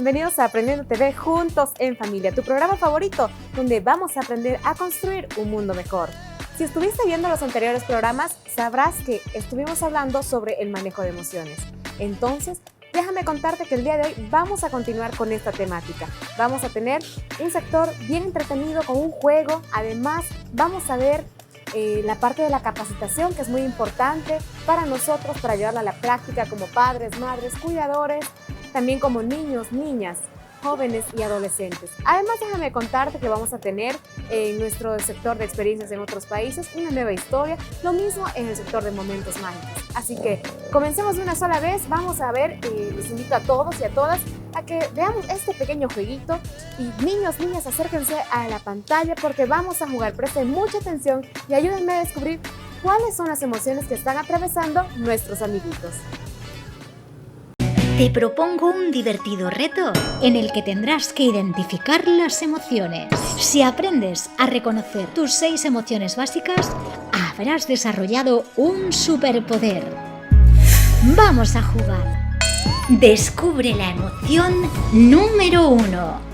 bienvenidos a Aprendiendo TV Juntos en Familia, tu programa favorito, donde vamos a aprender a construir un mundo mejor. Si estuviste viendo los anteriores programas, sabrás que estuvimos hablando sobre el manejo de emociones. Entonces, déjame contarte que el día de hoy vamos a continuar con esta temática. Vamos a tener un sector bien entretenido con un juego. Además, vamos a ver la parte de la capacitación, que es muy importante para nosotros, para llevarla a la práctica como padres, madres, cuidadores, también como niños, niñas, jóvenes y adolescentes. Además, déjame contarte que vamos a tener en nuestro sector de experiencias en otros países una nueva historia, lo mismo en el sector de momentos mágicos. Así que comencemos de una sola vez. Vamos a ver, les invito a todos y a todas a que veamos este pequeño jueguito. Y niños, niñas, acérquense a la pantalla porque vamos a jugar. Presten mucha atención y ayúdenme a descubrir cuáles son las emociones que están atravesando nuestros amiguitos. Te propongo un divertido reto en el que tendrás que identificar las emociones. Si aprendes a reconocer tus 6 emociones básicas, habrás desarrollado un superpoder. ¡Vamos a jugar! Descubre la emoción número 1.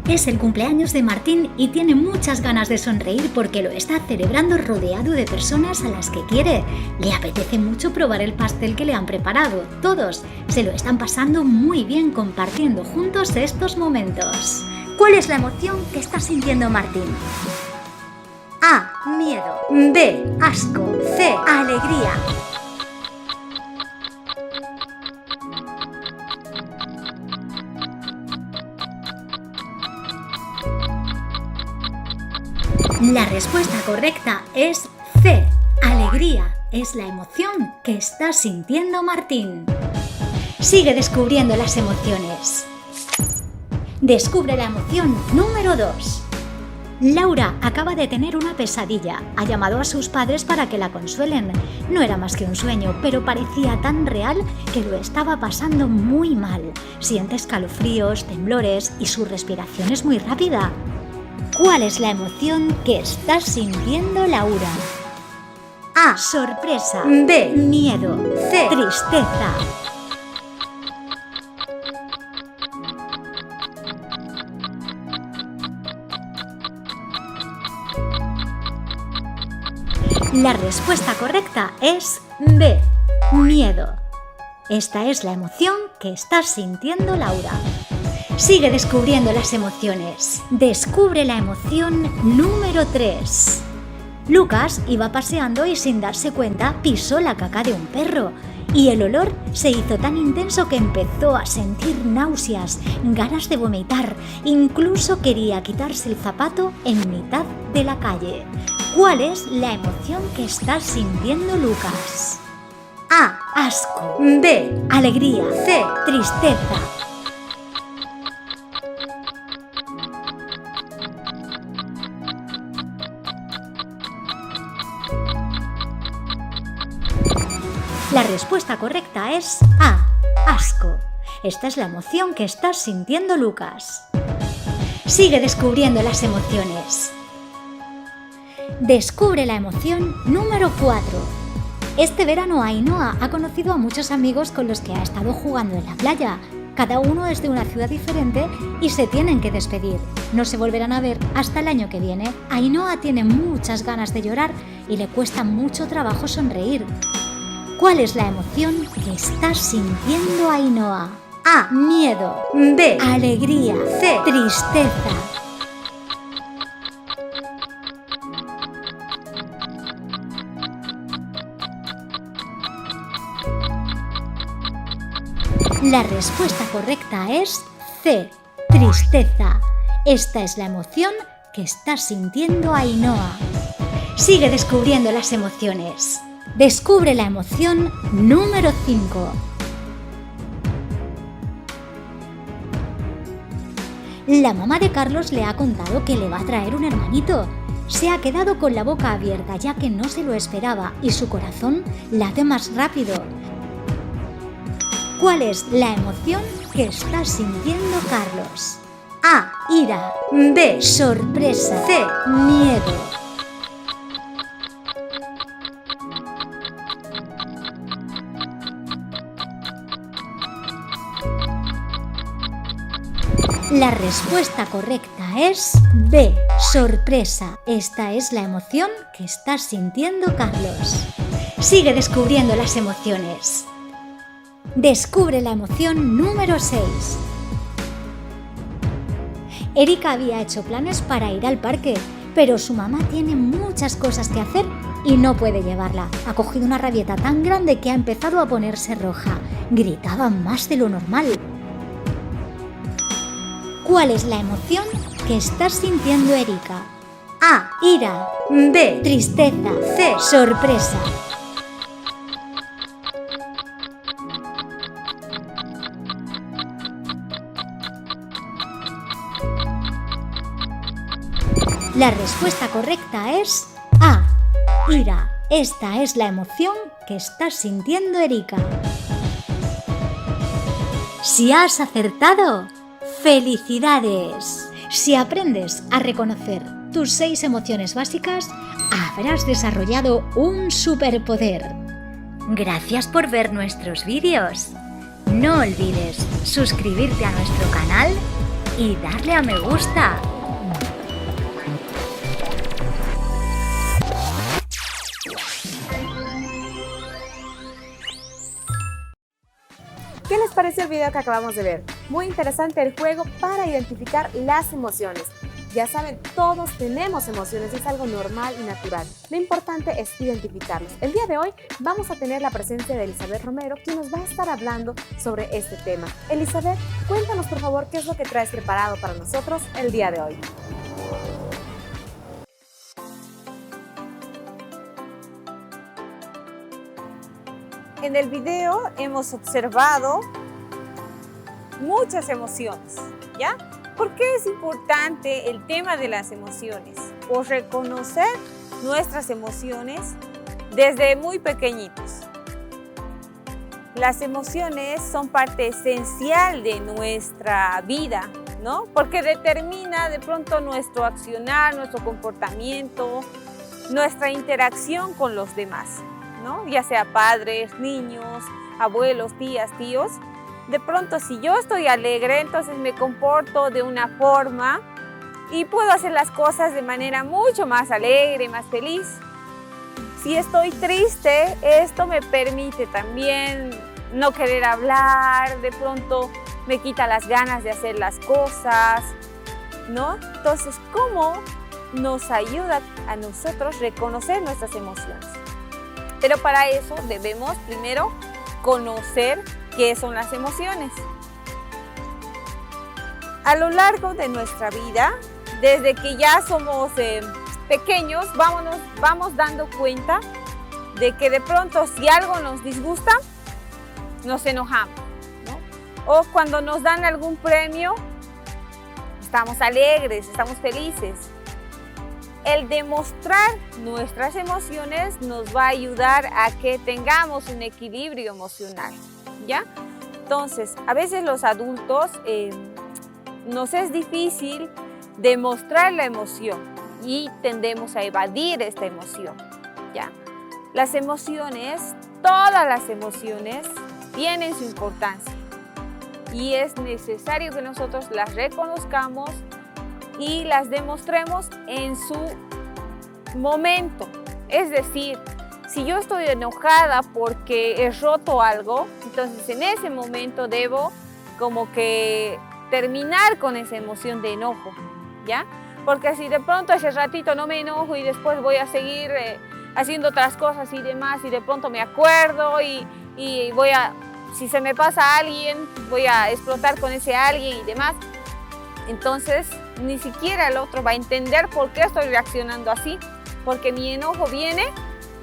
Es el cumpleaños de Martín y tiene muchas ganas de sonreír porque lo está celebrando rodeado de personas a las que quiere. Le apetece mucho probar el pastel que le han preparado. Todos se lo están pasando muy bien compartiendo juntos estos momentos. ¿Cuál es la emoción que está sintiendo Martín? A. Miedo. B. Asco. C. Alegría. La respuesta correcta es C. Alegría. Es la emoción que está sintiendo Martín. Sigue descubriendo las emociones. Descubre la emoción número 2. Laura acaba de tener una pesadilla. Ha llamado a sus padres para que la consuelen. No era más que un sueño, pero parecía tan real que lo estaba pasando muy mal. Siente escalofríos, temblores y su respiración es muy rápida. ¿Cuál es la emoción que está sintiendo Laura? A. Sorpresa. B. Miedo. C. Tristeza. La respuesta correcta es B. Miedo. Esta es la emoción que está sintiendo Laura. Sigue descubriendo las emociones. Descubre la emoción número 3. Lucas iba paseando y sin darse cuenta pisó la caca de un perro. Y el olor se hizo tan intenso que empezó a sentir náuseas, ganas de vomitar. Incluso quería quitarse el zapato en mitad de la calle. ¿Cuál es la emoción que está sintiendo Lucas? A. Asco. B. Alegría. C. Tristeza. La respuesta correcta es A. Asco. Esta es la emoción que está sintiendo Lucas. Sigue descubriendo las emociones. Descubre la emoción número 4. Este verano Ainhoa ha conocido a muchos amigos con los que ha estado jugando en la playa. Cada uno es de una ciudad diferente y se tienen que despedir. No se volverán a ver hasta el año que viene. Ainhoa tiene muchas ganas de llorar y le cuesta mucho trabajo sonreír. ¿Cuál es la emoción que está sintiendo Ainhoa? A. Miedo. B. Alegría. C. Tristeza. La respuesta correcta es C. Tristeza. Esta es la emoción que está sintiendo Ainhoa. Sigue descubriendo las emociones. Descubre la emoción número 5. La mamá de Carlos le ha contado que le va a traer un hermanito. Se ha quedado con la boca abierta ya que no se lo esperaba y su corazón late más rápido. ¿Cuál es la emoción que está sintiendo Carlos? A. Ira. B. Sorpresa. C. Miedo. La respuesta correcta es B, sorpresa. Esta es la emoción que estás sintiendo, Carlos. Sigue descubriendo las emociones. Descubre la emoción número 6. Erika había hecho planes para ir al parque, pero su mamá tiene muchas cosas que hacer y no puede llevarla. Ha cogido una rabieta tan grande que ha empezado a ponerse roja. Gritaba más de lo normal. ¿Cuál es la emoción que estás sintiendo, Erika? A, ira. B, tristeza. C, sorpresa. La respuesta correcta es A, ira. Esta es la emoción que estás sintiendo, Erika. Si has acertado, ¡felicidades! Si aprendes a reconocer tus 6 emociones básicas, habrás desarrollado un superpoder. Gracias por ver nuestros vídeos. No olvides suscribirte a nuestro canal y darle a me gusta. ¿Qué les pareció el video que acabamos de ver? Muy interesante el juego para identificar las emociones. Ya saben, todos tenemos emociones, es algo normal y natural. Lo importante es identificarlos. El día de hoy vamos a tener la presencia de Elizabeth Romero, quien nos va a estar hablando sobre este tema. Elizabeth, cuéntanos por favor qué es lo que traes preparado para nosotros el día de hoy. En el video hemos observado muchas emociones, ¿ya? ¿Por qué es importante el tema de las emociones? Por reconocer nuestras emociones desde muy pequeñitos. Las emociones son parte esencial de nuestra vida, ¿no? Porque determina de pronto nuestro accionar, nuestro comportamiento, nuestra interacción con los demás, ¿no? Ya sea padres, niños, abuelos, tías, tíos. De pronto, si yo estoy alegre, entonces me comporto de una forma y puedo hacer las cosas de manera mucho más alegre, más feliz. Si estoy triste, esto me permite también no querer hablar, de pronto me quita las ganas de hacer las cosas, ¿no? Entonces, ¿cómo nos ayuda a nosotros reconocer nuestras emociones? Pero para eso debemos primero conocer qué son las emociones. A lo largo de nuestra vida, desde que ya somos pequeños, vamos dando cuenta de que de pronto si algo nos disgusta, nos enojamos, ¿no? O cuando nos dan algún premio, estamos alegres, estamos felices. El demostrar nuestras emociones nos va a ayudar a que tengamos un equilibrio emocional, ¿ya? Entonces, a veces los adultos nos es difícil demostrar la emoción y tendemos a evadir esta emoción, ¿ya? Las emociones, todas las emociones tienen su importancia y es necesario que nosotros las reconozcamos y las demostremos en su momento. Es decir, si yo estoy enojada porque he roto algo, entonces en ese momento debo como que terminar con esa emoción de enojo, ¿ya? Porque si de pronto ese ratito no me enojo y después voy a seguir haciendo otras cosas y demás y de pronto me acuerdo y si se me pasa a alguien, voy a explotar con ese alguien y demás, entonces ni siquiera el otro va a entender por qué estoy reaccionando así, porque mi enojo viene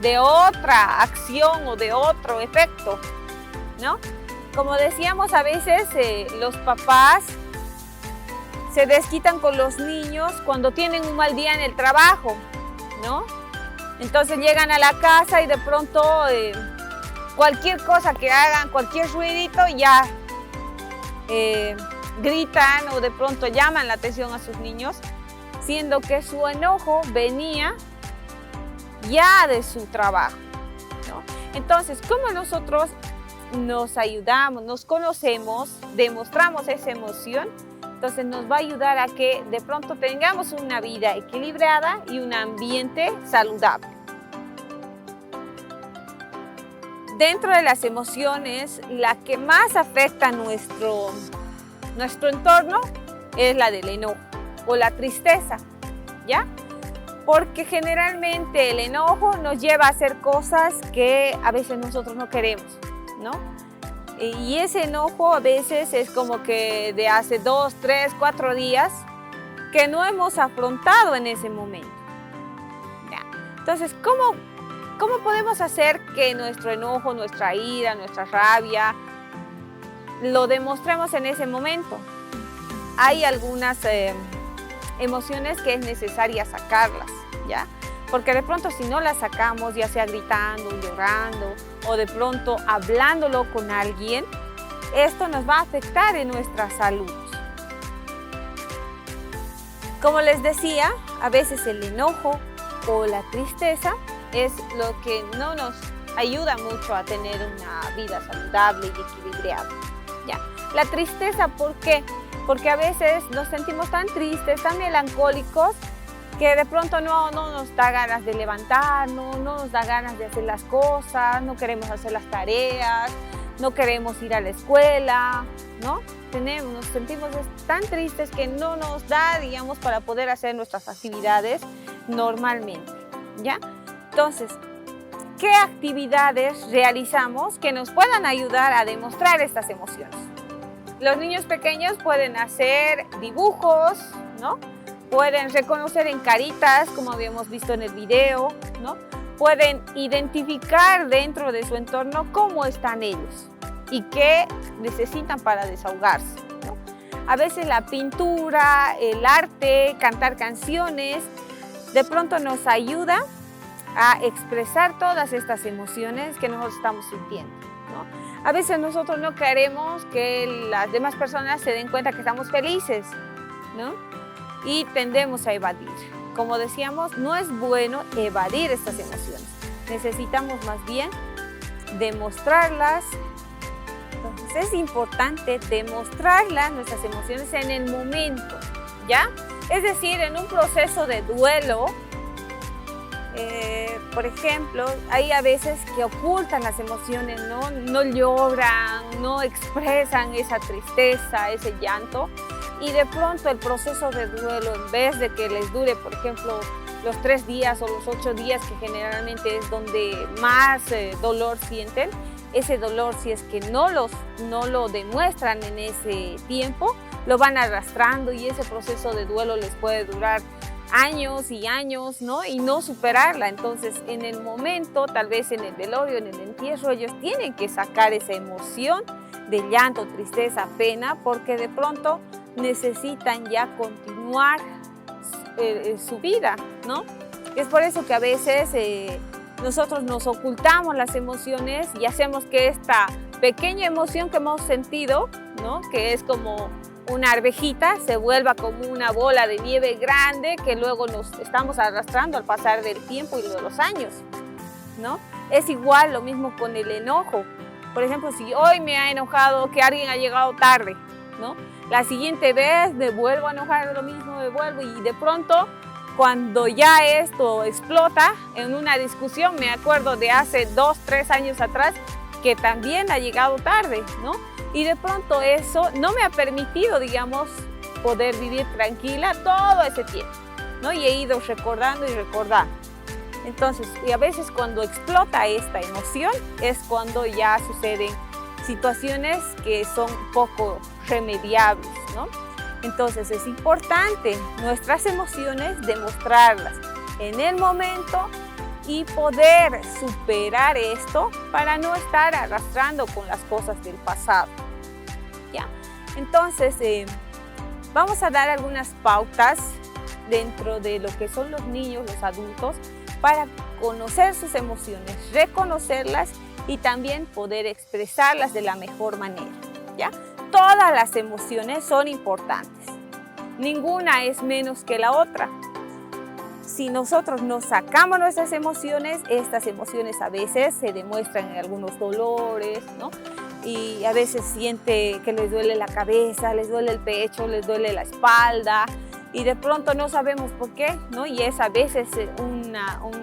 de otra acción o de otro efecto, ¿no? Como decíamos, a veces los papás se desquitan con los niños cuando tienen un mal día en el trabajo, ¿no? Entonces llegan a la casa y de pronto cualquier cosa que hagan, cualquier ruidito, ya gritan o de pronto llaman la atención a sus niños, siendo que su enojo venía ya de su trabajo, ¿no? Entonces, ¿cómo nosotros nos ayudamos, nos conocemos, demostramos esa emoción? Entonces nos va a ayudar a que de pronto tengamos una vida equilibrada y un ambiente saludable. Dentro de las emociones, la que más afecta a nuestro entorno es la del enojo o la tristeza, ¿ya? Porque generalmente el enojo nos lleva a hacer cosas que a veces nosotros no queremos, ¿no? Y ese enojo a veces es como que de hace 2, 3, 4 días que no hemos afrontado en ese momento. ¿Ya? Entonces, ¿cómo podemos hacer que nuestro enojo, nuestra ira, nuestra rabia lo demostremos en ese momento? Hay algunas emociones que es necesaria sacarlas, ¿ya? Porque de pronto si no las sacamos, ya sea gritando, llorando o de pronto hablándolo con alguien, esto nos va a afectar en nuestra salud. Como les decía, a veces el enojo o la tristeza es lo que no nos ayuda mucho a tener una vida saludable y equilibrada, ¿ya? La tristeza, ¿por qué? Porque a veces nos sentimos tan tristes, tan melancólicos, que de pronto no nos da ganas de levantarnos, no nos da ganas de hacer las cosas, no queremos hacer las tareas, no queremos ir a la escuela, ¿no? Nos sentimos tan tristes que no nos da, digamos, para poder hacer nuestras actividades normalmente, ¿ya? Entonces, ¿qué actividades realizamos que nos puedan ayudar a demostrar estas emociones? Los niños pequeños pueden hacer dibujos, ¿no? Pueden reconocer en caritas, como habíamos visto en el video, ¿no? Pueden identificar dentro de su entorno cómo están ellos y qué necesitan para desahogarse, ¿no? A veces la pintura, el arte, cantar canciones, de pronto nos ayuda a expresar todas estas emociones que nosotros estamos sintiendo, ¿no? A veces nosotros no queremos que las demás personas se den cuenta que estamos felices, ¿no? Y tendemos a evadir. Como decíamos, no es bueno evadir estas emociones. Necesitamos más bien demostrarlas. Entonces es importante demostrarlas, nuestras emociones, en el momento, ¿ya? Es decir, en un proceso de duelo, por ejemplo, hay a veces que ocultan las emociones, ¿no? No lloran, no expresan esa tristeza, ese llanto. Y de pronto el proceso de duelo, en vez de que les dure, por ejemplo, los 3 días o los 8 días, que generalmente es donde más dolor sienten, ese dolor, si es que no lo demuestran en ese tiempo, lo van arrastrando y ese proceso de duelo les puede durar años y años, ¿no? Y no superarla. Entonces, en el momento, tal vez en el velorio, en el entierro, ellos tienen que sacar esa emoción de llanto, tristeza, pena, porque de pronto necesitan ya continuar su vida, ¿no? Es por eso que a veces nosotros nos ocultamos las emociones y hacemos que esta pequeña emoción que hemos sentido, ¿no? Que es como una arvejita, se vuelva como una bola de nieve grande que luego nos estamos arrastrando al pasar del tiempo y de los años, ¿no? Es igual lo mismo con el enojo. Por ejemplo, si hoy me ha enojado que alguien ha llegado tarde, ¿no? La siguiente vez me vuelvo a enojar de lo mismo, me vuelvo, y de pronto cuando ya esto explota en una discusión, me acuerdo de hace 2, 3 años atrás que también ha llegado tarde, ¿no? Y de pronto eso no me ha permitido, digamos, poder vivir tranquila todo ese tiempo, ¿no? Y he ido recordando y recordando. Entonces, y a veces cuando explota esta emoción es cuando ya suceden situaciones que son poco remediables, ¿no? Entonces es importante nuestras emociones demostrarlas en el momento y poder superar esto para no estar arrastrando con las cosas del pasado, ¿ya? Entonces vamos a dar algunas pautas dentro de lo que son los niños, los adultos, para conocer sus emociones, reconocerlas y también poder expresarlas de la mejor manera, ¿ya? Todas las emociones son importantes, ninguna es menos que la otra. Si nosotros no sacamos nuestras emociones, estas emociones a veces se demuestran en algunos dolores, ¿no? y a veces siente que les duele la cabeza, les duele el pecho, les duele la espalda y de pronto no sabemos por qué, ¿no? Y es a veces un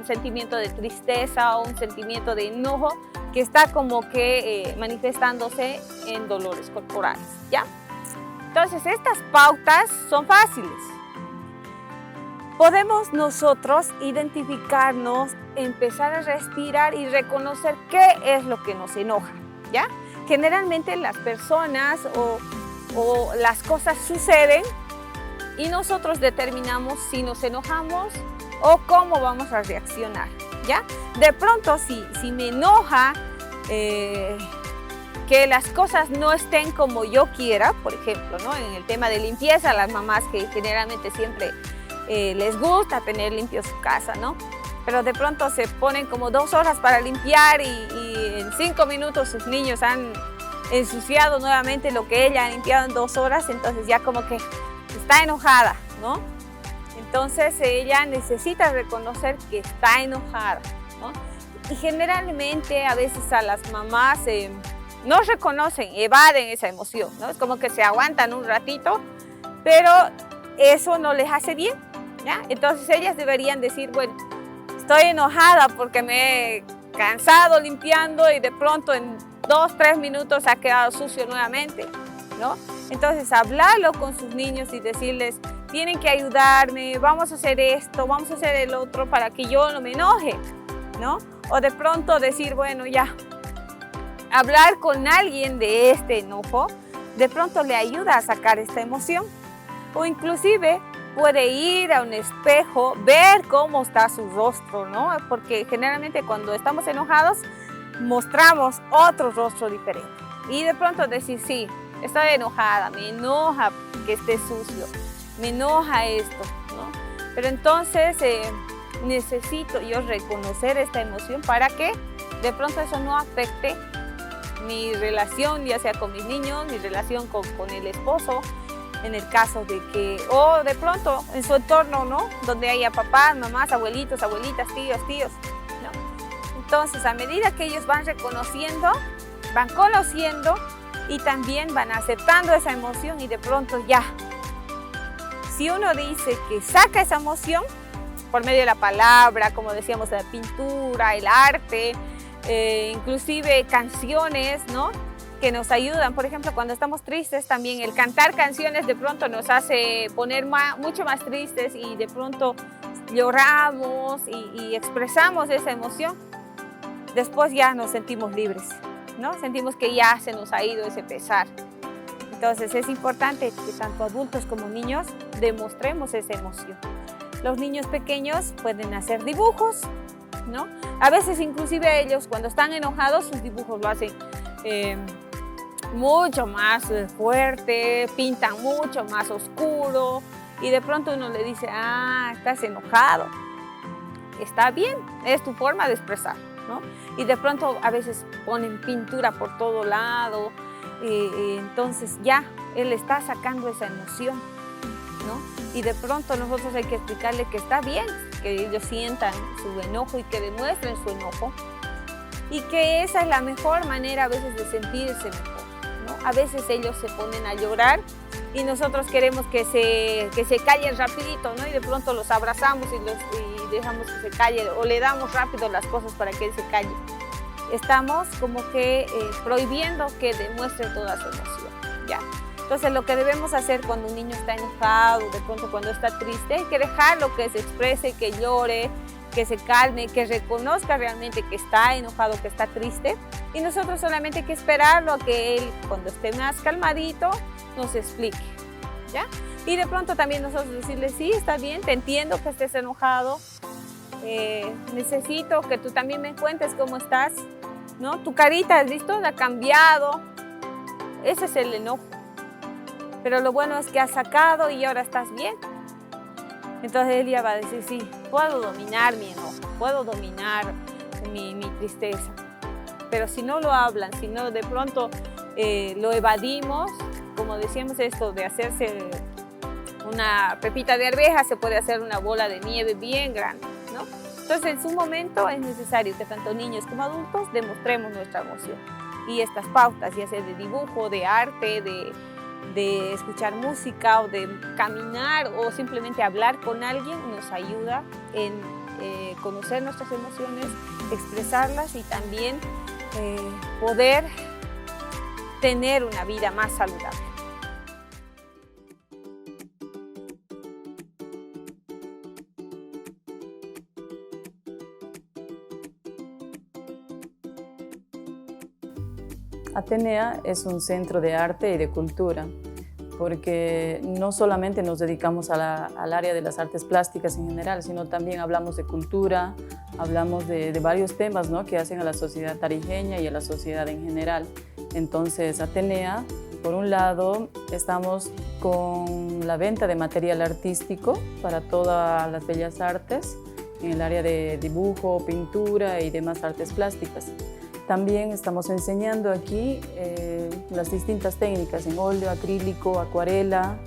sentimiento de tristeza o un sentimiento de enojo que está como que manifestándose en dolores corporales, ¿ya? Entonces, estas pautas son fáciles. Podemos nosotros identificarnos, empezar a respirar y reconocer qué es lo que nos enoja, ¿ya? Generalmente las personas o las cosas suceden y nosotros determinamos si nos enojamos o cómo vamos a reaccionar, ¿ya? De pronto, si me enoja que las cosas no estén como yo quiera, por ejemplo, ¿no? En el tema de limpieza, las mamás que generalmente siempre les gusta tener limpio su casa, ¿no? Pero de pronto se ponen como 2 horas para limpiar y en 5 minutos sus niños han ensuciado nuevamente lo que ella ha limpiado en 2 horas, entonces ya como que está enojada, ¿no? Entonces ella necesita reconocer que está enojada, ¿no? Y generalmente a veces a las mamás no reconocen, evaden esa emoción, ¿no? Es como que se aguantan un ratito, pero eso no les hace bien, ¿ya? Entonces ellas deberían decir, bueno, estoy enojada porque me he cansado limpiando y de pronto en 2, 3 minutos ha quedado sucio nuevamente, ¿no? Entonces hablarlo con sus niños y decirles, tienen que ayudarme, vamos a hacer esto, vamos a hacer el otro para que yo no me enoje, ¿no? O de pronto decir, bueno, ya, hablar con alguien de este enojo, de pronto le ayuda a sacar esta emoción. O inclusive puede ir a un espejo, ver cómo está su rostro, ¿no? Porque generalmente cuando estamos enojados mostramos otro rostro diferente. Y de pronto decir, sí, estoy enojada, me enoja que esté sucio, me enoja esto, ¿no? Pero entonces necesito yo reconocer esta emoción para que de pronto eso no afecte mi relación, ya sea con mis niños, mi relación con el esposo, en el caso de que, o de pronto en su entorno, ¿no? Donde haya papás, mamás, abuelitos, abuelitas, tíos, ¿no? Entonces, a medida que ellos van reconociendo, van conociendo y también van aceptando esa emoción y de pronto ya, si uno dice que saca esa emoción por medio de la palabra, como decíamos, la pintura, el arte, inclusive canciones, ¿no? Que nos ayudan. Por ejemplo, cuando estamos tristes también el cantar canciones de pronto nos hace poner mucho más tristes y de pronto lloramos y expresamos esa emoción. Después ya nos sentimos libres, ¿no? Sentimos que ya se nos ha ido ese pesar. Entonces es importante que tanto adultos como niños demostremos esa emoción. Los niños pequeños pueden hacer dibujos, ¿no? A veces inclusive ellos cuando están enojados sus dibujos lo hacen mucho más fuerte, pintan mucho más oscuro y de pronto uno le dice, ah, estás enojado, está bien, es tu forma de expresar, ¿no? Y de pronto a veces ponen pintura por todo lado, entonces ya él está sacando esa emoción, ¿no? Y de pronto nosotros hay que explicarle que está bien, que ellos sientan su enojo y que demuestren su enojo y que esa es la mejor manera a veces de sentirse mejor, ¿no? A veces ellos se ponen a llorar y nosotros queremos que se callen rapidito, ¿no? Y de pronto los abrazamos y dejamos que se calle o le damos rápido las cosas para que él se calle. Estamos como que prohibiendo que demuestre toda su emoción, ¿ya? Entonces lo que debemos hacer cuando un niño está enojado, de pronto cuando está triste, hay que dejarlo que se exprese, que llore, que se calme, que reconozca realmente que está enojado, que está triste. Y nosotros solamente hay que esperarlo a que él, cuando esté más calmadito, nos explique, ¿ya? Y de pronto también nosotros decirle, sí, está bien, te entiendo que estés enojado, necesito que tú también me cuentes cómo estás, ¿no? Tu carita, ¿has visto? Ha cambiado. Ese es el enojo. Pero lo bueno es que has sacado y ahora estás bien. Entonces él ya va a decir, sí, puedo dominar mi enojo, puedo dominar mi tristeza. Pero si no lo hablan, si no de pronto lo evadimos, como decíamos esto de hacerse una pepita de arveja, se puede hacer una bola de nieve bien grande, ¿no? Entonces en su momento es necesario que tanto niños como adultos demostremos nuestra emoción. y estas pautas, ya sea de dibujo, de arte, de escuchar música o de caminar o simplemente hablar con alguien, nos ayuda en conocer nuestras emociones, expresarlas y también poder tener una vida más saludable. Atenea es un centro de arte y de cultura, porque no solamente nos dedicamos al área de las artes plásticas en general, sino también hablamos de cultura, hablamos de varios temas, ¿no?, que hacen a la sociedad tarijeña y a la sociedad en general. Entonces, Atenea, por un lado, estamos con la venta de material artístico para todas las bellas artes, en el área de dibujo, pintura y demás artes plásticas. También estamos enseñando aquí las distintas técnicas en óleo, acrílico, acuarela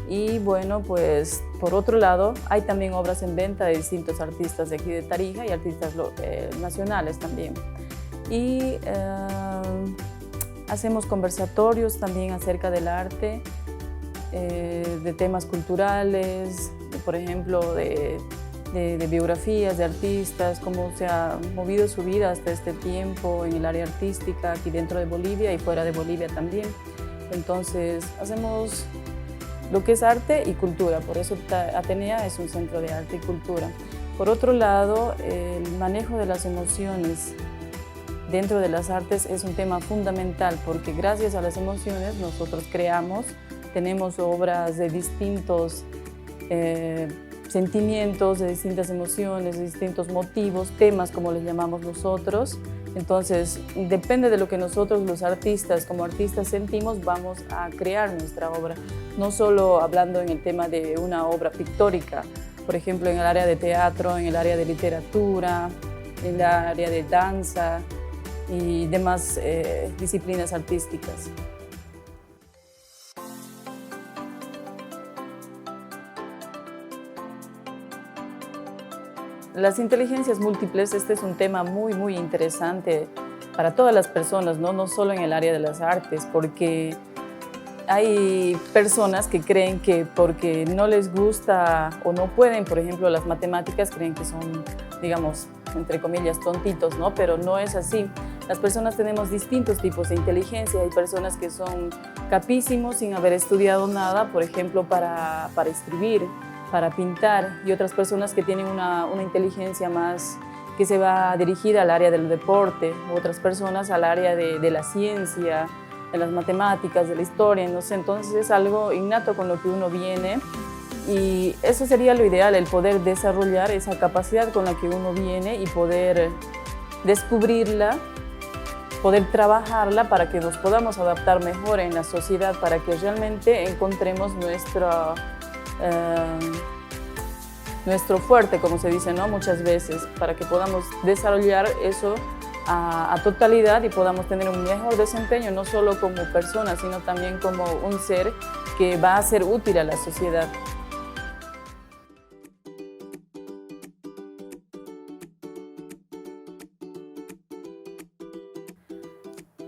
y bueno, pues por otro lado hay también obras en venta de distintos artistas de aquí de Tarija y artistas nacionales también. Y hacemos conversatorios también acerca del arte, de temas culturales, por ejemplo, de biografías de artistas, cómo se ha movido su vida hasta este tiempo en el área artística, aquí dentro de Bolivia y fuera de Bolivia también. Entonces, hacemos lo que es arte y cultura, por eso Atenea es un centro de arte y cultura. Por otro lado, el manejo de las emociones dentro de las artes es un tema fundamental, porque gracias a las emociones nosotros creamos, tenemos obras de distintos sentimientos, de distintas emociones, de distintos motivos, temas como les llamamos nosotros. Entonces, depende de lo que nosotros los artistas, como artistas sentimos, vamos a crear nuestra obra. No solo hablando en el tema de una obra pictórica, por ejemplo, en el área de teatro, en el área de literatura, en el área de danza y demás disciplinas artísticas. Las inteligencias múltiples, este es un tema muy interesante para todas las personas, no solo en el área de las artes, porque hay personas que creen que porque no les gusta o no pueden, por ejemplo, las matemáticas, creen que son, digamos, entre comillas, tontitos, ¿no? Pero no es así. Las personas tenemos distintos tipos de inteligencia. Hay personas que son capísimos sin haber estudiado nada, por ejemplo, para escribir, para pintar, y otras personas que tienen una inteligencia más que se va dirigida al área del deporte, otras personas al área de la ciencia, de las matemáticas, de la historia, no sé. Entonces es algo innato con lo que uno viene y eso sería lo ideal, el poder desarrollar esa capacidad con la que uno viene y poder descubrirla, poder trabajarla para que nos podamos adaptar mejor en la sociedad, para que realmente encontremos nuestro fuerte, como se dice, ¿no?, muchas veces, para que podamos desarrollar eso a totalidad y podamos tener un mejor desempeño, no solo como persona, sino también como un ser que va a ser útil a la sociedad.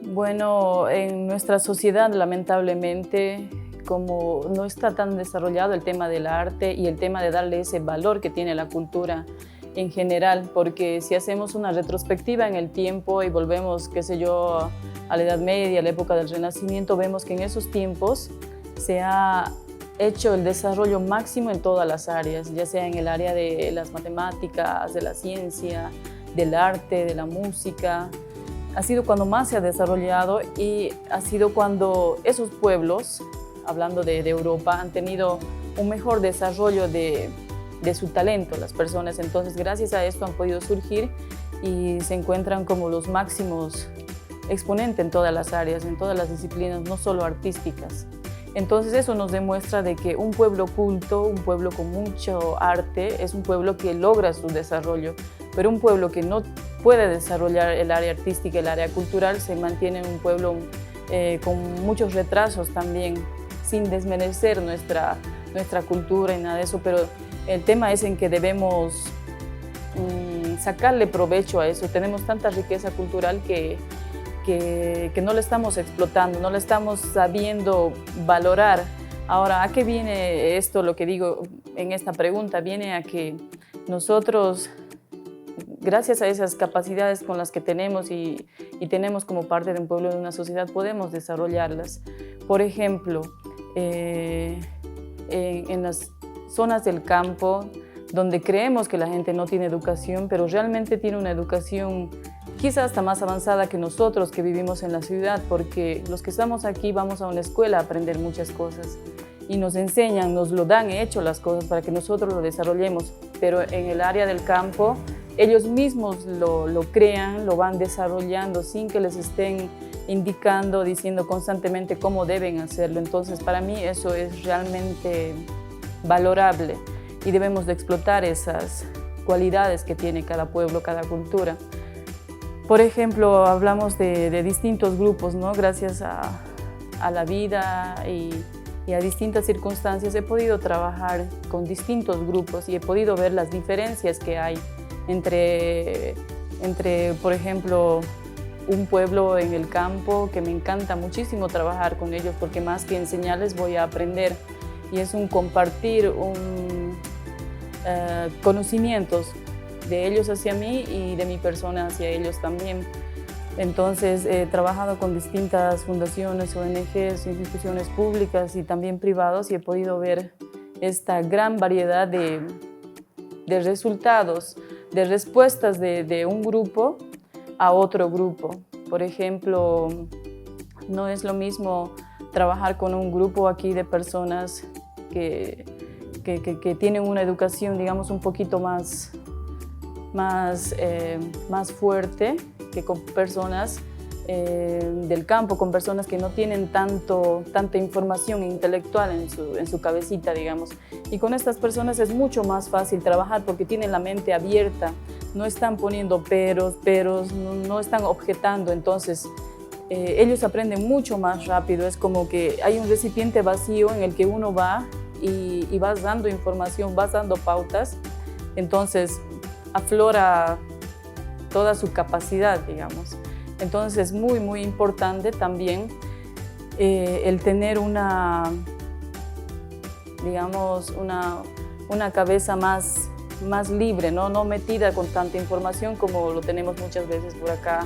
Bueno, en nuestra sociedad, lamentablemente, como no está tan desarrollado el tema del arte y el tema de darle ese valor que tiene la cultura en general, porque si hacemos una retrospectiva en el tiempo y volvemos, qué sé yo, a la Edad Media, a la época del Renacimiento, vemos que en esos tiempos se ha hecho el desarrollo máximo en todas las áreas, ya sea en el área de las matemáticas, de la ciencia, del arte, de la música. Ha sido cuando más se ha desarrollado y ha sido cuando esos pueblos, hablando de Europa, han tenido un mejor desarrollo de su talento, las personas. Entonces, gracias a esto han podido surgir y se encuentran como los máximos exponentes en todas las áreas, en todas las disciplinas, no solo artísticas. Entonces, eso nos demuestra de que un pueblo culto, un pueblo con mucho arte, es un pueblo que logra su desarrollo, pero un pueblo que no puede desarrollar el área artística, el área cultural, se mantiene un pueblo con muchos retrasos también, sin desmerecer nuestra cultura y nada de eso, pero el tema es en que debemos sacarle provecho a eso. Tenemos tanta riqueza cultural que que no la estamos explotando, no la estamos sabiendo valorar. Ahora, ¿a qué viene esto? Lo que digo en esta pregunta viene a que nosotros, gracias a esas capacidades con las que tenemos y tenemos como parte de un pueblo, de una sociedad, podemos desarrollarlas. Por ejemplo, en las zonas del campo, donde creemos que la gente no tiene educación, pero realmente tiene una educación quizás hasta más avanzada que nosotros que vivimos en la ciudad, porque los que estamos aquí vamos a una escuela a aprender muchas cosas y nos enseñan, nos lo dan hecho las cosas para que nosotros lo desarrollemos, pero en el área del campo ellos mismos lo crean, lo van desarrollando sin que les estén indicando, diciendo constantemente cómo deben hacerlo. Entonces, para mí eso es realmente valorable y debemos de explotar esas cualidades que tiene cada pueblo, cada cultura. Por ejemplo, hablamos de distintos grupos, ¿no? Gracias a la vida y a distintas circunstancias he podido trabajar con distintos grupos y he podido ver las diferencias que hay entre por ejemplo, un pueblo en el campo, que me encanta muchísimo trabajar con ellos porque más que enseñarles voy a aprender, y es un compartir conocimientos de ellos hacia mí y de mi persona hacia ellos también. Entonces he trabajado con distintas fundaciones, ONGs, instituciones públicas y también privados y he podido ver esta gran variedad de resultados, de respuestas de un grupo a otro grupo. Por ejemplo, no es lo mismo trabajar con un grupo aquí de personas que tienen una educación, digamos, un poquito más fuerte que con personas del campo, con personas que no tienen tanta información intelectual en su cabecita, digamos. Y con estas personas es mucho más fácil trabajar porque tienen la mente abierta, no están poniendo peros, no están objetando, entonces ellos aprenden mucho más rápido. Es como que hay un recipiente vacío en el que uno va y vas dando información, vas dando pautas, entonces aflora toda su capacidad, digamos. Entonces es muy, muy importante también el tener digamos, una cabeza más libre, no metida con tanta información como lo tenemos muchas veces por acá,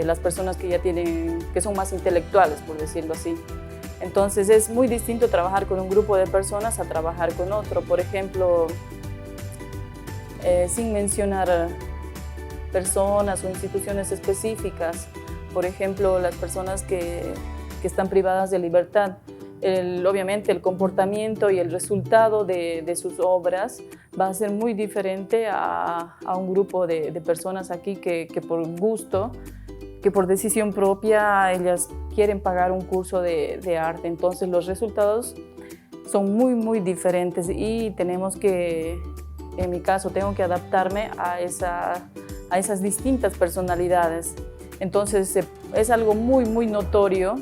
las personas que son más intelectuales, por decirlo así. Entonces es muy distinto trabajar con un grupo de personas a trabajar con otro. Por ejemplo, sin mencionar personas o instituciones específicas, por ejemplo, las personas que están privadas de libertad, obviamente el comportamiento y el resultado de sus obras va a ser muy diferente a un grupo de personas aquí que por gusto, que por decisión propia, ellas quieren pagar un curso de arte. Entonces los resultados son muy, muy diferentes y tenemos que, en mi caso, tengo que adaptarme a esas distintas personalidades. Entonces es algo muy, muy notorio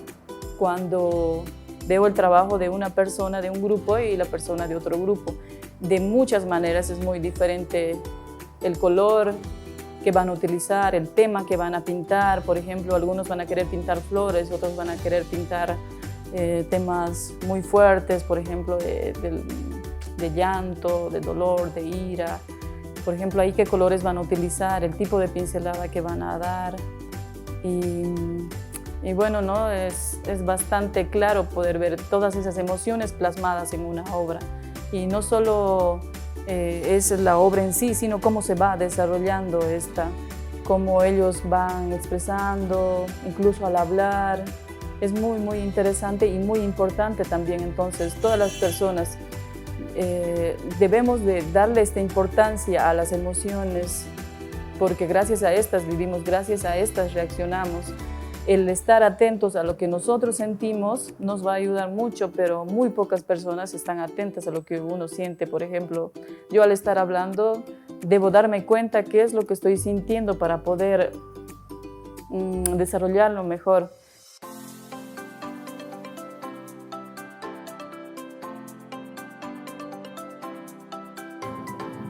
cuando veo el trabajo de una persona de un grupo y la persona de otro grupo. De muchas maneras es muy diferente el color que van a utilizar, el tema que van a pintar. Por ejemplo, algunos van a querer pintar flores, otros van a querer pintar temas muy fuertes, por ejemplo, de llanto, de dolor, de ira. Por ejemplo, ahí qué colores van a utilizar, el tipo de pincelada que van a dar. Y bueno, ¿no? Es bastante claro poder ver todas esas emociones plasmadas en una obra. Y no solo es la obra en sí, sino cómo se va desarrollando cómo ellos van expresando, incluso al hablar. Es muy, muy interesante y muy importante también. Entonces, todas las personas debemos de darle esta importancia a las emociones, porque gracias a estas vivimos, gracias a estas reaccionamos. El estar atentos a lo que nosotros sentimos nos va a ayudar mucho, pero muy pocas personas están atentas a lo que uno siente. Por ejemplo, yo al estar hablando debo darme cuenta qué es lo que estoy sintiendo para poder desarrollarlo mejor.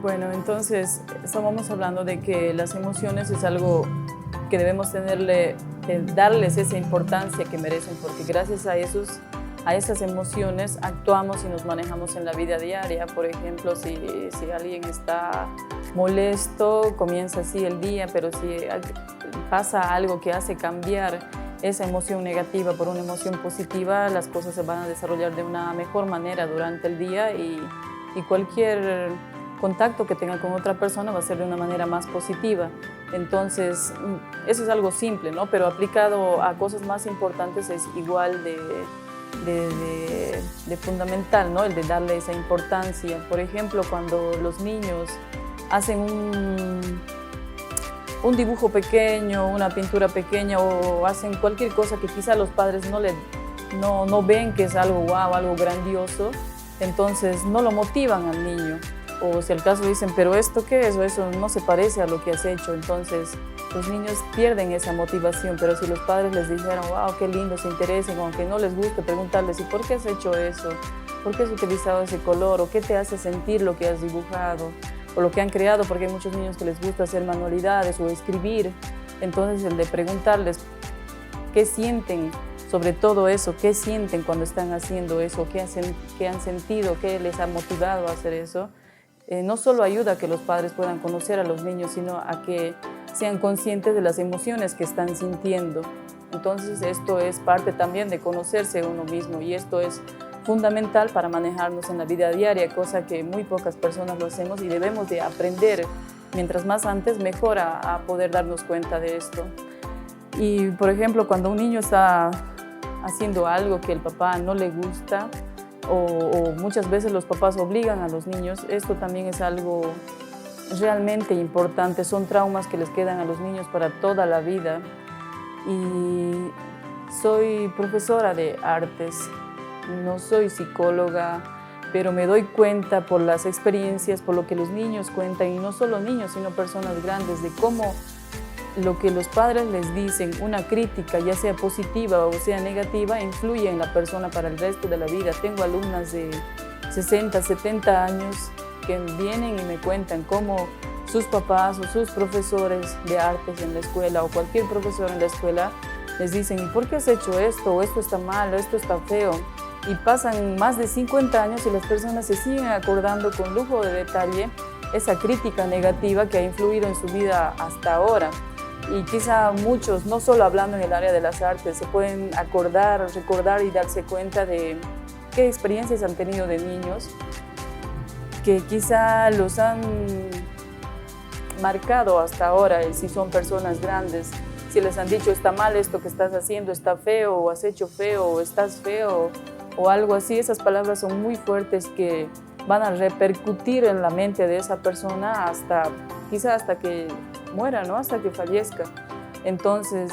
Bueno, entonces estábamos hablando de que las emociones es algo que debemos tenerle darles esa importancia que merecen, porque gracias a esas emociones actuamos y nos manejamos en la vida diaria. Por ejemplo, si alguien está molesto, comienza así el día, pero si pasa algo que hace cambiar esa emoción negativa por una emoción positiva, las cosas se van a desarrollar de una mejor manera durante el día y cualquier contacto que tenga con otra persona va a ser de una manera más positiva. Entonces, eso es algo simple, ¿no? Pero aplicado a cosas más importantes es igual de fundamental, ¿no? El de darle esa importancia. Por ejemplo, cuando los niños hacen un dibujo pequeño, una pintura pequeña o hacen cualquier cosa que quizá los padres no ven que es algo guau, algo grandioso, entonces no lo motivan al niño. O si al caso dicen, pero ¿esto qué es? O eso no se parece a lo que has hecho. Entonces los niños pierden esa motivación, pero si los padres les dijeran, wow, qué lindo, se interesen, aunque no les guste, preguntarles, ¿y por qué has hecho eso? ¿Por qué has utilizado ese color? ¿O qué te hace sentir lo que has dibujado? O lo que han creado, porque hay muchos niños que les gusta hacer manualidades o escribir. Entonces el de preguntarles qué sienten sobre todo eso, qué sienten cuando están haciendo eso, qué han sentido, qué les ha motivado a hacer eso, no solo ayuda a que los padres puedan conocer a los niños, sino a que sean conscientes de las emociones que están sintiendo. Entonces esto es parte también de conocerse uno mismo y esto es fundamental para manejarnos en la vida diaria, cosa que muy pocas personas lo hacemos y debemos de aprender, mientras más antes mejor a poder darnos cuenta de esto. Y por ejemplo, cuando un niño está haciendo algo que el papá no le gusta, o muchas veces los papás obligan a los niños, esto también es algo realmente importante, son traumas que les quedan a los niños para toda la vida. Y soy profesora de artes, no soy psicóloga, pero me doy cuenta por las experiencias, por lo que los niños cuentan, y no solo niños, sino personas grandes, de cómo lo que los padres les dicen, una crítica, ya sea positiva o sea negativa, influye en la persona para el resto de la vida. Tengo alumnas de 60, 70 años que vienen y me cuentan cómo sus papás o sus profesores de artes en la escuela o cualquier profesor en la escuela les dicen, ¿y por qué has hecho esto? O esto está mal, o esto está feo. Y pasan más de 50 años y las personas se siguen acordando con lujo de detalle esa crítica negativa que ha influido en su vida hasta ahora. Y quizá muchos, no solo hablando en el área de las artes, se pueden acordar, recordar y darse cuenta de qué experiencias han tenido de niños que quizá los han marcado hasta ahora, si son personas grandes, si les han dicho está mal esto que estás haciendo, está feo, o has hecho feo, o estás feo, o algo así. Esas palabras son muy fuertes que van a repercutir en la mente de esa persona quizá hasta que muera, ¿no? Hasta que fallezca. Entonces,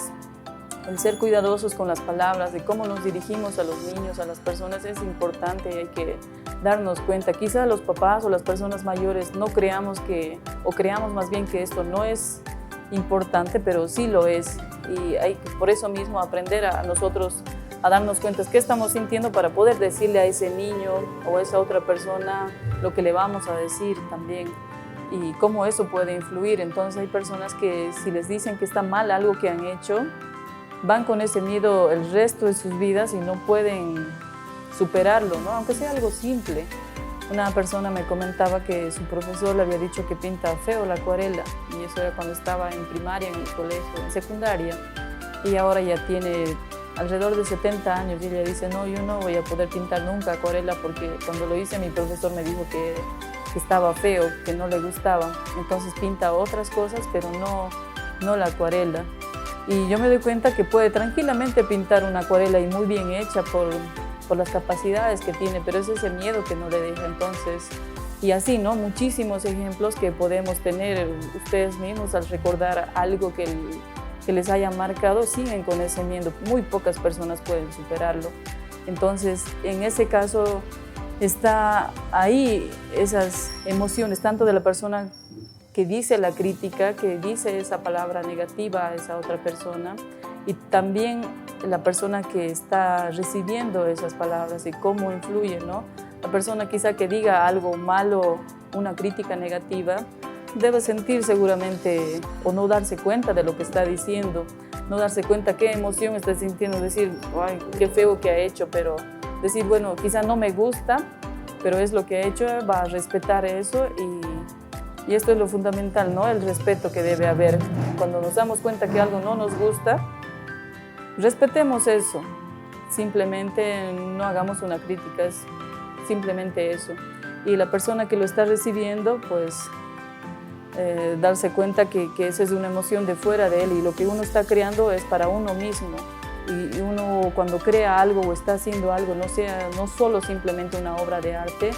el ser cuidadosos con las palabras, de cómo nos dirigimos a los niños, a las personas, es importante y hay que darnos cuenta. Quizá los papás o las personas mayores no creamos creamos más bien que esto no es importante, pero sí lo es. Y hay que, por eso mismo, aprender a nosotros a darnos cuenta de qué estamos sintiendo para poder decirle a ese niño o a esa otra persona lo que le vamos a decir también y cómo eso puede influir. Entonces hay personas que si les dicen que está mal algo que han hecho, van con ese miedo el resto de sus vidas y no pueden superarlo, ¿no? Aunque sea algo simple. Una persona me comentaba que su profesor le había dicho que pinta feo la acuarela, y eso era cuando estaba en primaria, en el colegio, en secundaria, y ahora ya tiene alrededor de 70 años y ella dice, no, yo no voy a poder pintar nunca acuarela porque cuando lo hice mi profesor me dijo que estaba feo, que no le gustaba, entonces pinta otras cosas, pero no la acuarela. Y yo me doy cuenta que puede tranquilamente pintar una acuarela y muy bien hecha por las capacidades que tiene, pero es ese miedo que no le deja. Entonces, y así, ¿no? Muchísimos ejemplos que podemos tener ustedes mismos al recordar algo que les haya marcado, siguen con ese miedo. Muy pocas personas pueden superarlo. Entonces, en ese caso, está ahí esas emociones, tanto de la persona que dice la crítica, que dice esa palabra negativa a esa otra persona, y también la persona que está recibiendo esas palabras y cómo influye, ¿no? La persona quizá que diga algo malo, una crítica negativa, debe sentir seguramente o no darse cuenta de lo que está diciendo. no darse cuenta qué emoción está sintiendo, decir, ay, qué feo que ha hecho, pero decir, bueno, quizá no me gusta, pero es lo que ha hecho, va a respetar eso y esto es lo fundamental, ¿no? El respeto que debe haber. Cuando nos damos cuenta que algo no nos gusta, respetemos eso. Simplemente no hagamos una crítica, es simplemente eso. Y la persona que lo está recibiendo, pues darse cuenta que esa es una emoción de fuera de él y lo que uno está creando es para uno mismo. Y uno cuando crea algo o está haciendo algo, no solo simplemente una obra de arte,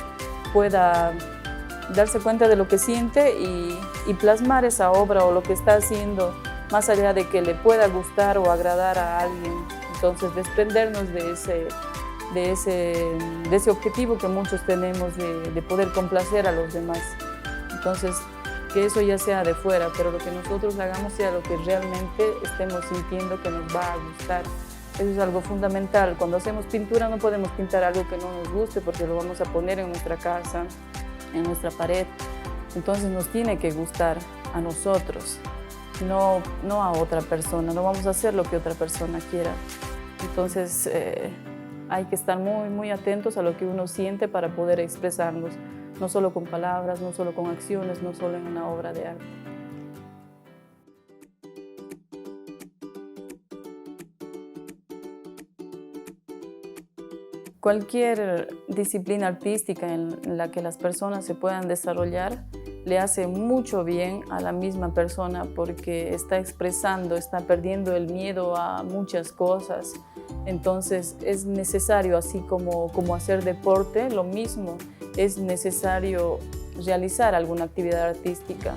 pueda darse cuenta de lo que siente y plasmar esa obra o lo que está haciendo, más allá de que le pueda gustar o agradar a alguien. Entonces, desprendernos de ese objetivo que muchos tenemos de poder complacer a los demás. Entonces, que eso ya sea de fuera, pero lo que nosotros hagamos sea lo que realmente estemos sintiendo que nos va a gustar. Eso es algo fundamental. Cuando hacemos pintura no podemos pintar algo que no nos guste porque lo vamos a poner en nuestra casa, en nuestra pared. Entonces nos tiene que gustar a nosotros, no a otra persona. No vamos a hacer lo que otra persona quiera. Entonces hay que estar muy, muy atentos a lo que uno siente para poder expresarnos, no solo con palabras, no solo con acciones, no solo en una obra de arte. Cualquier disciplina artística en la que las personas se puedan desarrollar le hace mucho bien a la misma persona porque está expresando, está perdiendo el miedo a muchas cosas. Entonces es necesario, así como hacer deporte, lo mismo, es necesario realizar alguna actividad artística.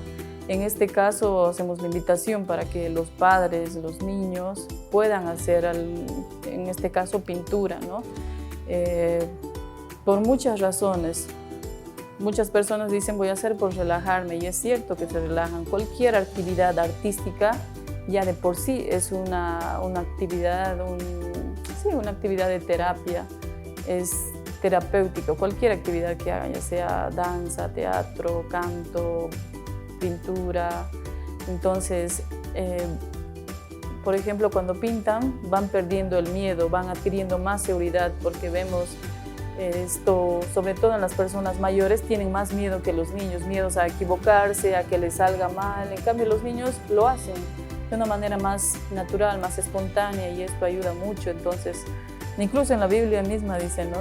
En este caso hacemos la invitación para que los padres, los niños puedan hacer, en este caso, pintura, ¿no? Por muchas razones. Muchas personas dicen voy a hacer por relajarme y es cierto que se relajan. Cualquier actividad artística ya de por sí es una actividad, una actividad de terapia, es terapéutico. Cualquier actividad que hagan, ya sea danza, teatro, canto, pintura. Entonces, por ejemplo, cuando pintan van perdiendo el miedo, van adquiriendo más seguridad porque vemos esto, sobre todo en las personas mayores, tienen más miedo que los niños, miedos a equivocarse, a que les salga mal. En cambio, los niños lo hacen de una manera más natural, más espontánea y esto ayuda mucho. Entonces, incluso en la Biblia misma dicen, ¿no?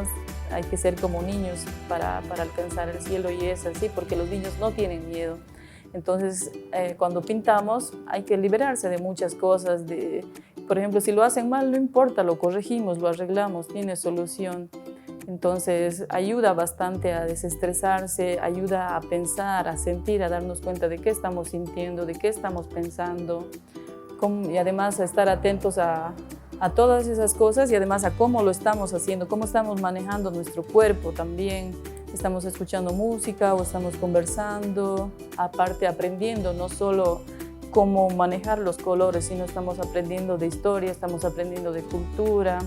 Hay que ser como niños para alcanzar el cielo y es así porque los niños no tienen miedo. Entonces, cuando pintamos hay que liberarse de muchas cosas. Por ejemplo, si lo hacen mal, no importa, lo corregimos, lo arreglamos, tiene solución. Entonces, ayuda bastante a desestresarse, ayuda a pensar, a sentir, a darnos cuenta de qué estamos sintiendo, de qué estamos pensando. Y además a estar atentos a todas esas cosas y además a cómo lo estamos haciendo, cómo estamos manejando nuestro cuerpo también. Estamos escuchando música o estamos conversando, aparte aprendiendo no solo cómo manejar los colores, sino estamos aprendiendo de historia, estamos aprendiendo de cultura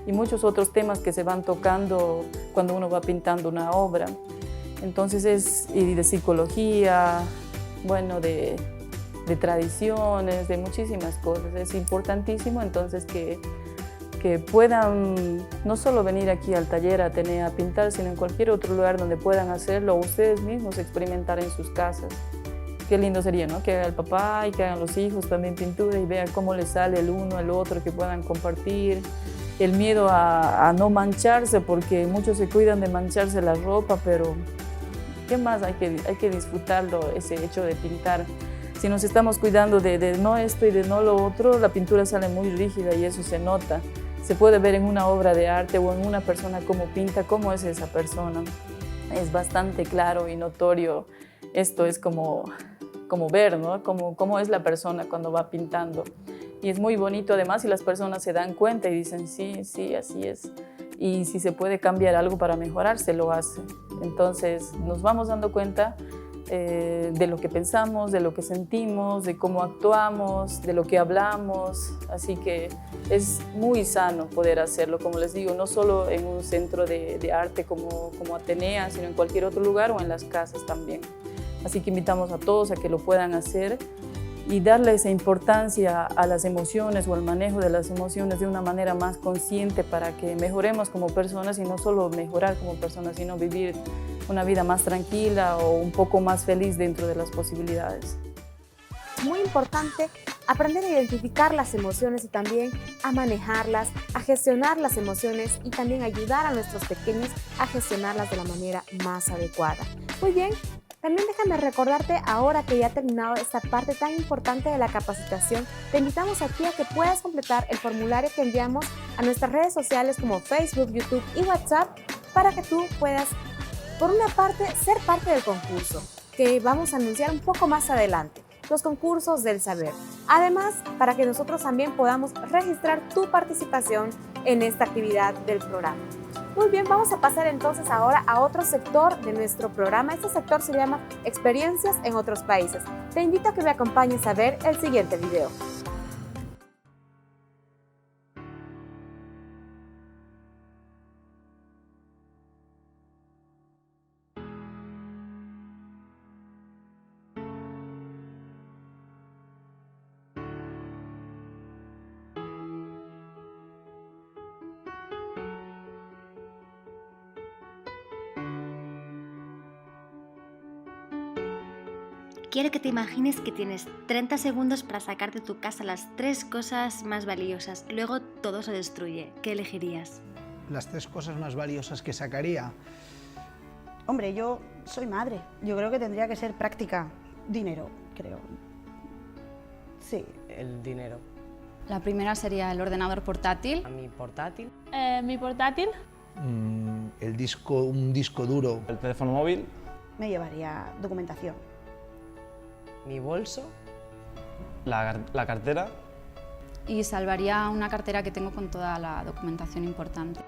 y muchos otros temas que se van tocando cuando uno va pintando una obra. Entonces y de psicología, bueno, de tradiciones, de muchísimas cosas. Es importantísimo entonces que puedan no solo venir aquí al taller a pintar, sino en cualquier otro lugar donde puedan hacerlo, ustedes mismos experimentar en sus casas. Qué lindo sería, ¿no? Que haga el papá y que hagan los hijos también pintura y vean cómo les sale el uno al otro, que puedan compartir. El miedo a no mancharse, porque muchos se cuidan de mancharse la ropa, pero ¿qué más? Hay que disfrutarlo, ese hecho de pintar. Si nos estamos cuidando de no esto y de no lo otro, la pintura sale muy rígida y eso se nota. Se puede ver en una obra de arte o en una persona cómo pinta, cómo es esa persona. Es bastante claro y notorio. Esto es como ver, ¿no? Cómo es la persona cuando va pintando. Y es muy bonito además y las personas se dan cuenta y dicen sí, así es. Y si se puede cambiar algo para mejorar, se lo hace. Entonces nos vamos dando cuenta de lo que pensamos, de lo que sentimos, de cómo actuamos, de lo que hablamos. Así que es muy sano poder hacerlo, como les digo, no solo en un centro de arte como Atenea, sino en cualquier otro lugar o en las casas también. Así que invitamos a todos a que lo puedan hacer y darle esa importancia a las emociones o al manejo de las emociones de una manera más consciente para que mejoremos como personas y no solo mejorar como personas, sino vivir una vida más tranquila o un poco más feliz dentro de las posibilidades. Muy importante aprender a identificar las emociones y también a manejarlas, a gestionar las emociones y también ayudar a nuestros pequeños a gestionarlas de la manera más adecuada. Muy bien, también déjame recordarte ahora que ya ha terminado esta parte tan importante de la capacitación, te invitamos aquí a que puedas completar el formulario que enviamos a nuestras redes sociales como Facebook, YouTube y WhatsApp para que tú puedas, por una parte, ser parte del concurso que vamos a anunciar un poco más adelante. Los concursos del saber. Además, para que nosotros también podamos registrar tu participación en esta actividad del programa. Muy bien, vamos a pasar entonces ahora a otro sector de nuestro programa. Este sector se llama Experiencias en otros países. Te invito a que me acompañes a ver el siguiente video. Quiero que te imagines que tienes 30 segundos para sacar de tu casa las 3 cosas más valiosas. Luego todo se destruye. ¿Qué elegirías? Las 3 cosas más valiosas que sacaría. Hombre, yo soy madre. Yo creo que tendría que ser práctica. Dinero, creo. Sí. El dinero. La primera sería el ordenador portátil. Mi portátil. Mi portátil. Un disco duro. El teléfono móvil. Me llevaría documentación. Mi bolso. La cartera. Y salvaría una cartera que tengo con toda la documentación importante.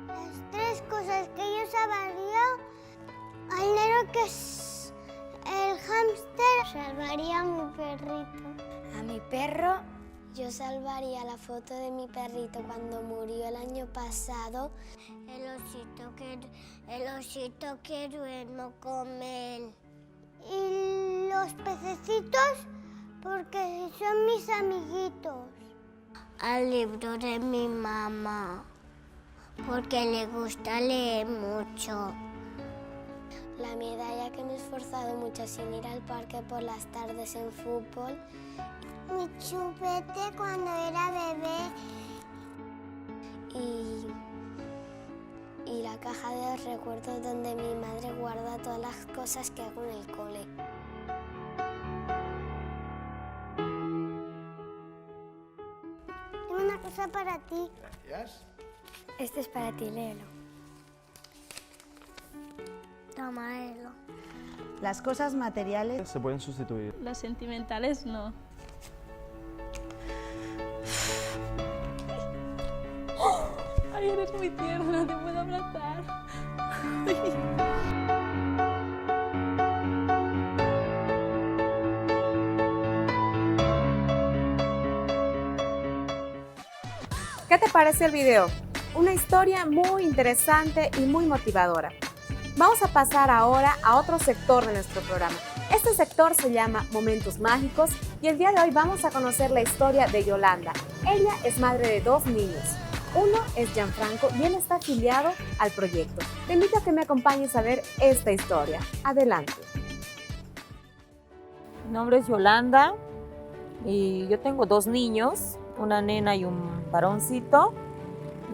Las 3 cosas que yo salvaría, al negro que es el hámster, salvaría a mi perrito. A mi perro, yo salvaría la foto de mi perrito cuando murió el año pasado. El osito que duermo con él. Y los pececitos, porque son mis amiguitos. Al libro de mi mamá, porque le gusta leer mucho. La medalla que me he esforzado mucho sin ir al parque por las tardes en fútbol. Mi chupete cuando era bebé. Y la caja de recuerdos donde mi madre guarda todas las cosas que hago en el cole. Tengo una cosa para ti. Gracias. Este es para ti, léelo. Toma, léelo. Las cosas materiales Se pueden sustituir. Las sentimentales no. Ay, eres muy tierna, te puedo abrazar. ¿Qué te parece el video? Una historia muy interesante y muy motivadora. Vamos a pasar ahora a otro sector de nuestro programa. Este sector se llama Momentos Mágicos y el día de hoy vamos a conocer la historia de Yolanda. Ella es madre de 2 niños. Uno es Gianfranco y él está afiliado al proyecto. Te invito a que me acompañes a ver esta historia. Adelante. Mi nombre es Yolanda y yo tengo 2 niños, una nena y un varoncito.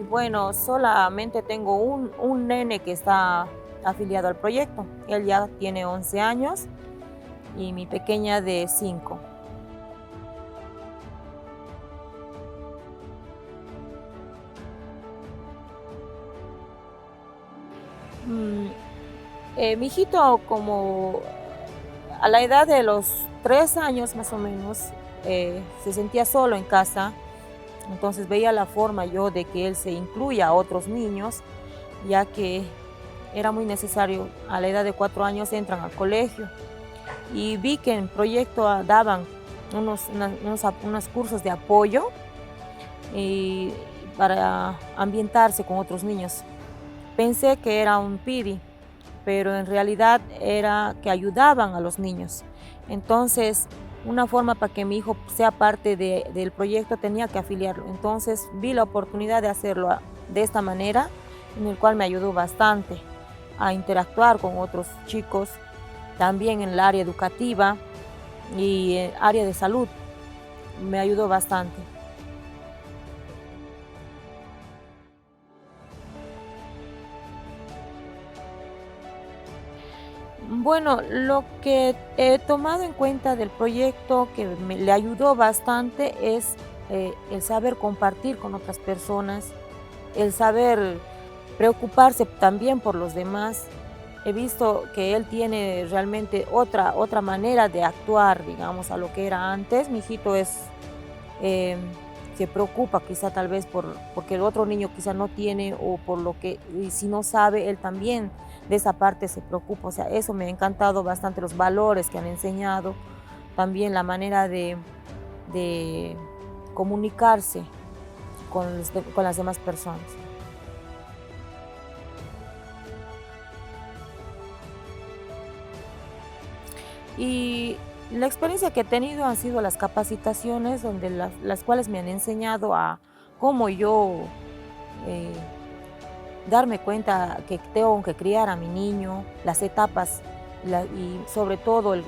Y bueno, solamente tengo un nene que está afiliado al proyecto. Él ya tiene 11 años y mi pequeña de 5. Mi hijito, como a la edad de los 3 años más o menos, se sentía solo en casa. Entonces veía la forma yo de que él se incluya a otros niños, ya que era muy necesario. A la edad de 4 años entran al colegio y vi que en proyecto daban unos cursos de apoyo para ambientarse con otros niños. Pensé que era un PIDI, pero en realidad era que ayudaban a los niños. Entonces, una forma para que mi hijo sea parte del proyecto tenía que afiliarlo. Entonces, vi la oportunidad de hacerlo de esta manera, en el cual me ayudó bastante a interactuar con otros chicos, también en el área educativa y en el área de salud. Me ayudó bastante. Bueno, lo que he tomado en cuenta del proyecto que le ayudó bastante es el saber compartir con otras personas, el saber preocuparse también por los demás. He visto que él tiene realmente otra manera de actuar, digamos, a lo que era antes. Mi hijito se preocupa quizá tal vez porque el otro niño quizá no tiene, o por lo que, y si no sabe, él también de esa parte se preocupa. O sea, eso me ha encantado bastante, los valores que han enseñado, también la manera de comunicarse con las demás personas. Y la experiencia que he tenido han sido las capacitaciones, donde las cuales me han enseñado a cómo yo darme cuenta que tengo que criar a mi niño, las etapas y sobre todo el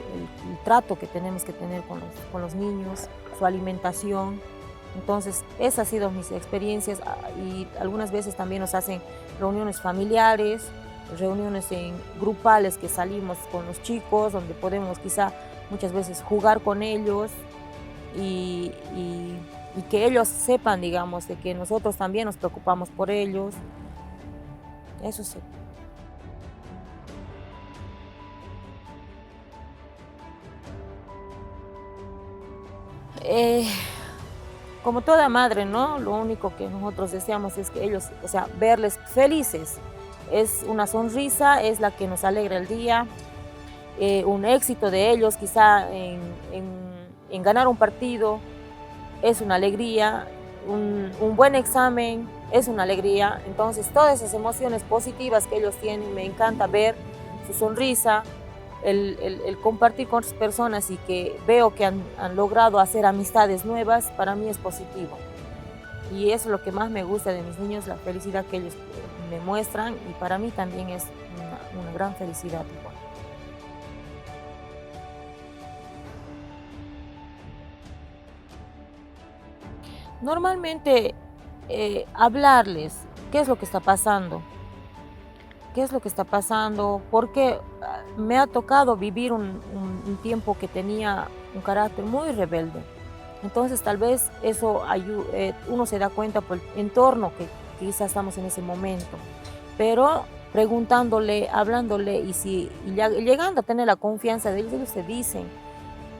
trato que tenemos que tener con los niños, su alimentación. Entonces, esas han sido mis experiencias, y algunas veces también nos hacen reuniones familiares, reuniones grupales que salimos con los chicos, donde podemos quizá muchas veces jugar con ellos y que ellos sepan, digamos, de que nosotros también nos preocupamos por ellos. Eso sí. Como toda madre, ¿no? Lo único que nosotros deseamos es que ellos, o sea, verles felices. Es una sonrisa, es la que nos alegra el día. Un éxito de ellos, quizá en ganar un partido, es una alegría. Un buen examen es una alegría. Entonces, todas esas emociones positivas que ellos tienen, me encanta ver su sonrisa, el compartir con otras personas, y que veo que han logrado hacer amistades nuevas. Para mí es positivo. Y eso es lo que más me gusta de mis niños, la felicidad que ellos me muestran, y para mí también es una gran felicidad igual. Normalmente hablarles qué es lo que está pasando, porque me ha tocado vivir un tiempo que tenía un carácter muy rebelde. Entonces tal vez eso uno se da cuenta por el entorno que quizás estamos en ese momento, pero preguntándole, hablándole, y llegando a tener la confianza de ellos se dicen,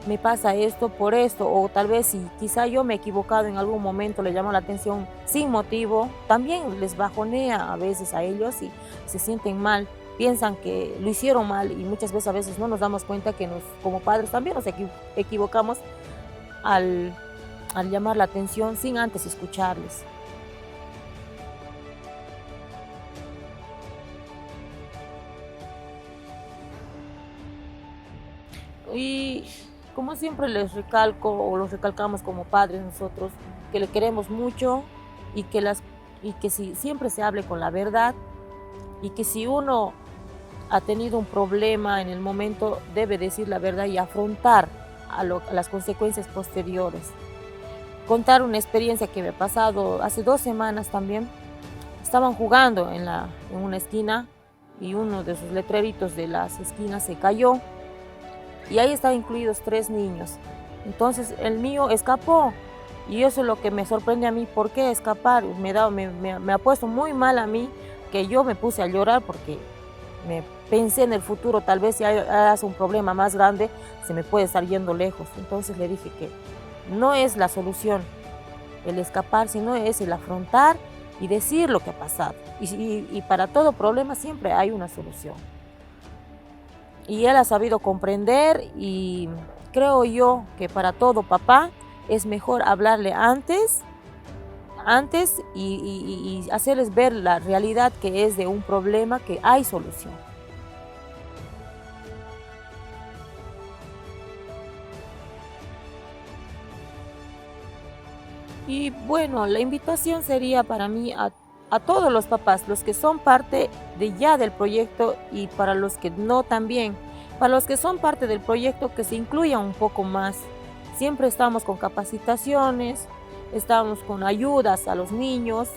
me pasa esto por esto, o tal vez si quizá yo me he equivocado en algún momento, le llamo la atención sin motivo, también les bajonea a veces a ellos y se sienten mal, piensan que lo hicieron mal, y muchas veces a veces no nos damos cuenta que como padres también nos equivocamos al llamar la atención sin antes escucharles. Y como siempre les recalco, o los recalcamos como padres nosotros, que le queremos mucho, y que siempre se hable con la verdad, y que si uno ha tenido un problema en el momento, debe decir la verdad y afrontar a las consecuencias posteriores. Contar una experiencia que me ha pasado hace 2 semanas también. Estaban jugando en una esquina, y uno de sus letreritos de las esquinas se cayó, y ahí estaban incluidos 3 niños. Entonces el mío escapó, y eso es lo que me sorprende a mí. ¿Por qué escapar? Me ha puesto muy mal a mí, que yo me puse a llorar porque me pensé en el futuro, tal vez si hace un problema más grande, se me puede estar yendo lejos. Entonces le dije que no es la solución el escapar, sino es el afrontar y decir lo que ha pasado. Y para todo problema siempre hay una solución. Y él ha sabido comprender, y creo yo que para todo papá es mejor hablarle antes y hacerles ver la realidad que es de un problema, que hay solución. Y bueno, la invitación sería para mí a todos los papás, los que son parte del proyecto y para los que no también. Para los que son parte del proyecto, que se incluyan un poco más. Siempre estamos con capacitaciones, estamos con ayudas a los niños,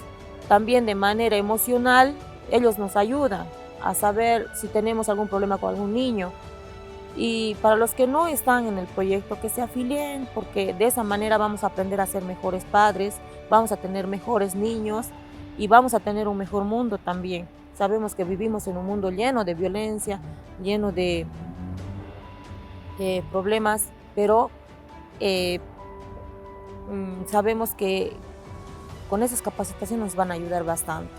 también de manera emocional. Ellos nos ayudan a saber si tenemos algún problema con algún niño. Y para los que no están en el proyecto, que se afilien, porque de esa manera vamos a aprender a ser mejores padres, vamos a tener mejores niños y vamos a tener un mejor mundo también. Sabemos que vivimos en un mundo lleno de violencia, lleno de problemas, pero sabemos que con esas capacitaciones nos van a ayudar bastante.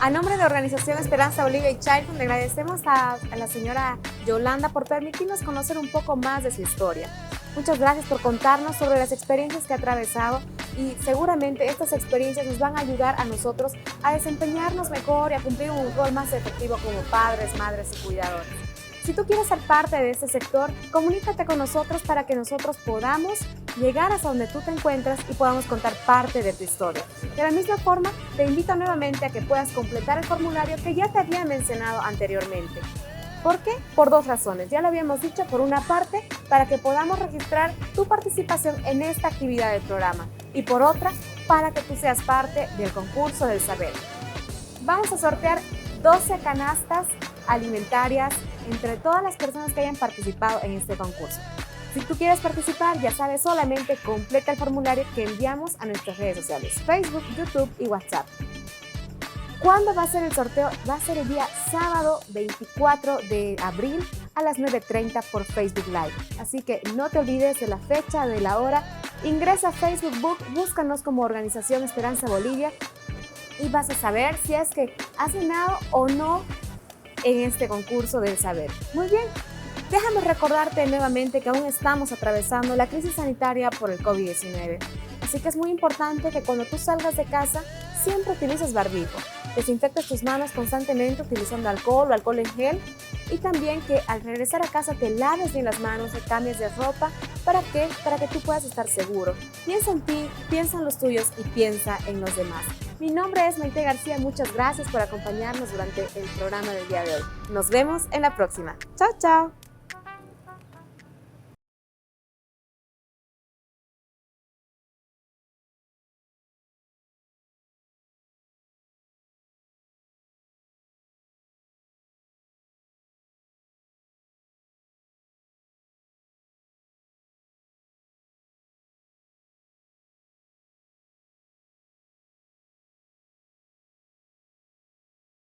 A nombre de Organización Esperanza Bolivia y Childhood, le agradecemos a la señora Yolanda por permitirnos conocer un poco más de su historia. Muchas gracias por contarnos sobre las experiencias que ha atravesado y seguramente estas experiencias nos van a ayudar a nosotros a desempeñarnos mejor y a cumplir un rol más efectivo como padres, madres y cuidadores. Si tú quieres ser parte de este sector, comunícate con nosotros para que nosotros podamos llegar hasta donde tú te encuentras y podamos contar parte de tu historia. De la misma forma, te invito nuevamente a que puedas completar el formulario que ya te había mencionado anteriormente. ¿Por qué? Por dos razones. Ya lo habíamos dicho, por una parte, para que podamos registrar tu participación en esta actividad del programa y por otra, para que tú seas parte del concurso del saber. Vamos a sortear 12 canastas alimentarias entre todas las personas que hayan participado en este concurso. Si tú quieres participar, ya sabes, solamente completa el formulario que enviamos a nuestras redes sociales, Facebook, YouTube y WhatsApp. ¿Cuándo va a ser el sorteo? Va a ser el día sábado 24 de abril a las 9:30 por Facebook Live. Así que no te olvides de la fecha, de la hora. Ingresa a Facebook, búscanos como Organización Esperanza Bolivia y vas a saber si es que has ganado o no en este concurso del saber. Muy bien, déjame recordarte nuevamente que aún estamos atravesando la crisis sanitaria por el COVID-19. Así que es muy importante que cuando tú salgas de casa siempre utilices barbijo. Desinfectes tus manos constantemente utilizando alcohol o alcohol en gel y también que al regresar a casa te laves bien las manos, te cambies de ropa. ¿Para qué? Para que tú puedas estar seguro. Piensa en ti, piensa en los tuyos y piensa en los demás. Mi nombre es Maite García, muchas gracias por acompañarnos durante el programa del día de hoy. Nos vemos en la próxima. Chao, chao.